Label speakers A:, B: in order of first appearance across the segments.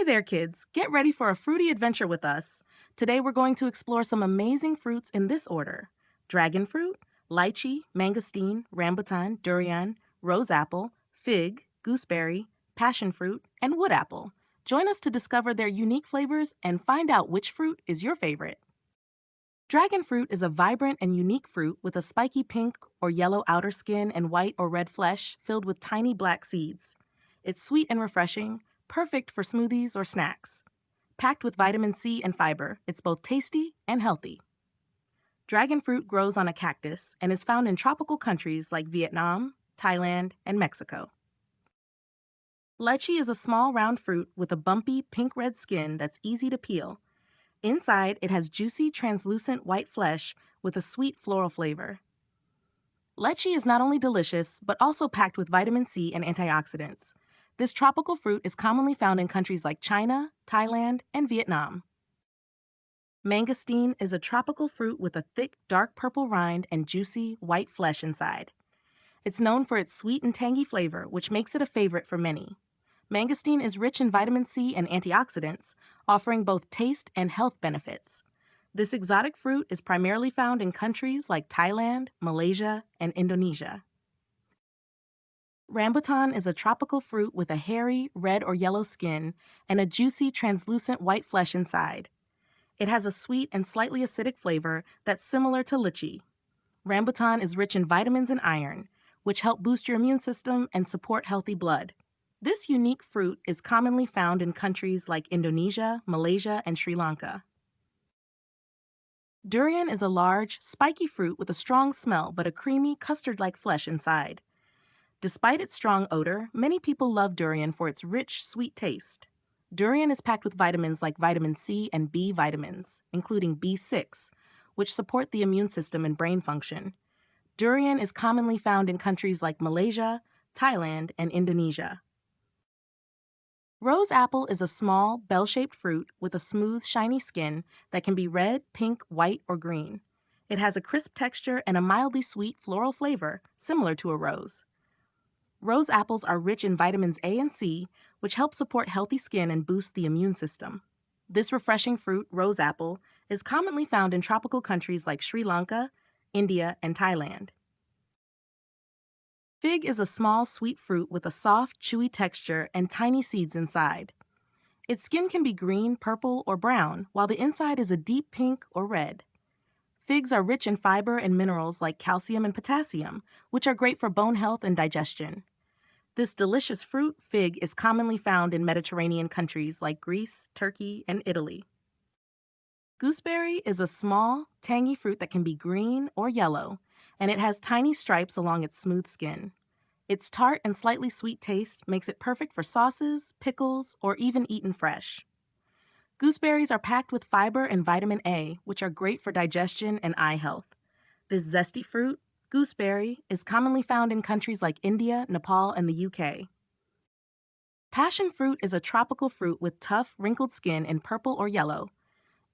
A: Hi there, kids. Get ready for a fruity adventure with us. Today we're going to explore some amazing fruits in this order: dragon fruit, lychee, mangosteen, rambutan, durian, rose apple, fig, gooseberry, passion fruit, and wood apple. Join us to discover their unique flavors and find out which fruit is your favorite. Dragon fruit is a vibrant and unique fruit with a spiky pink or yellow outer skin and white or red flesh filled with tiny black seeds. It's sweet and refreshing, perfect for smoothies or snacks. Packed with vitamin C and fiber, it's both tasty and healthy. Dragon fruit grows on a cactus and is found in tropical countries like Vietnam, Thailand, and Mexico. Lychee is a small round fruit with a bumpy pink-red skin that's easy to peel. Inside, it has juicy, translucent white flesh with a sweet floral flavor. Lychee is not only delicious, but also packed with vitamin C and antioxidants. This tropical fruit is commonly found in countries like China, Thailand, and Vietnam. Mangosteen is a tropical fruit with a thick, dark purple rind and juicy, white flesh inside. It's known for its sweet and tangy flavor, which makes it a favorite for many. Mangosteen is rich in vitamin C and antioxidants, offering both taste and health benefits. This exotic fruit is primarily found in countries like Thailand, Malaysia, and Indonesia. Rambutan is a tropical fruit with a hairy, red or yellow skin and a juicy, translucent white flesh inside. It has a sweet and slightly acidic flavor that's similar to lychee. Rambutan is rich in vitamins and iron, which help boost your immune system and support healthy blood. This unique fruit is commonly found in countries like Indonesia, Malaysia, and Sri Lanka. Durian is a large, spiky fruit with a strong smell but a creamy, custard-like flesh inside. Despite its strong odor, many people love durian for its rich, sweet taste. Durian is packed with vitamins like vitamin C and B vitamins, including B6, which support the immune system and brain function. Durian is commonly found in countries like Malaysia, Thailand, and Indonesia. Rose apple is a small, bell-shaped fruit with a smooth, shiny skin that can be red, pink, white, or green. It has a crisp texture and a mildly sweet floral flavor, similar to a rose. Rose apples are rich in vitamins A and C, which help support healthy skin and boost the immune system. This refreshing fruit, rose apple, is commonly found in tropical countries like Sri Lanka, India, and Thailand. Fig is a small, sweet fruit with a soft, chewy texture and tiny seeds inside. Its skin can be green, purple, or brown, while the inside is a deep pink or red. Figs are rich in fiber and minerals like calcium and potassium, which are great for bone health and digestion. This delicious fruit, fig, is commonly found in Mediterranean countries like Greece, Turkey, and Italy. Gooseberry is a small, tangy fruit that can be green or yellow, and it has tiny stripes along its smooth skin. Its tart and slightly sweet taste makes it perfect for sauces, pickles, or even eaten fresh. Gooseberries are packed with fiber and vitamin A, which are great for digestion and eye health. This zesty fruit, gooseberry, is commonly found in countries like India, Nepal, and the UK. Passion fruit is a tropical fruit with tough, wrinkled skin in purple or yellow.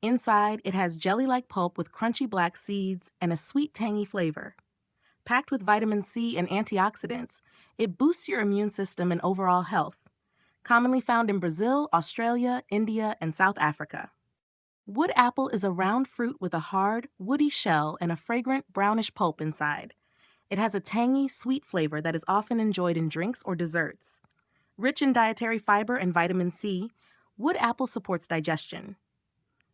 A: Inside, it has jelly-like pulp with crunchy black seeds and a sweet, tangy flavor. Packed with vitamin C and antioxidants, it boosts your immune system and overall health. Commonly found in Brazil, Australia, India, and South Africa. Wood apple is a round fruit with a hard, woody shell and a fragrant, brownish pulp inside. It has a tangy, sweet flavor that is often enjoyed in drinks or desserts. Rich in dietary fiber and vitamin C, wood apple supports digestion.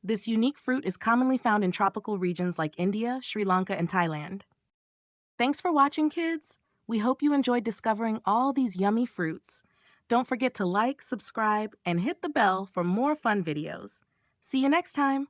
A: This unique fruit is commonly found in tropical regions like India, Sri Lanka, and Thailand. Thanks for watching, kids. We hope you enjoyed discovering all these yummy fruits. Don't forget to like, subscribe, and hit the bell for more fun videos. See you next time.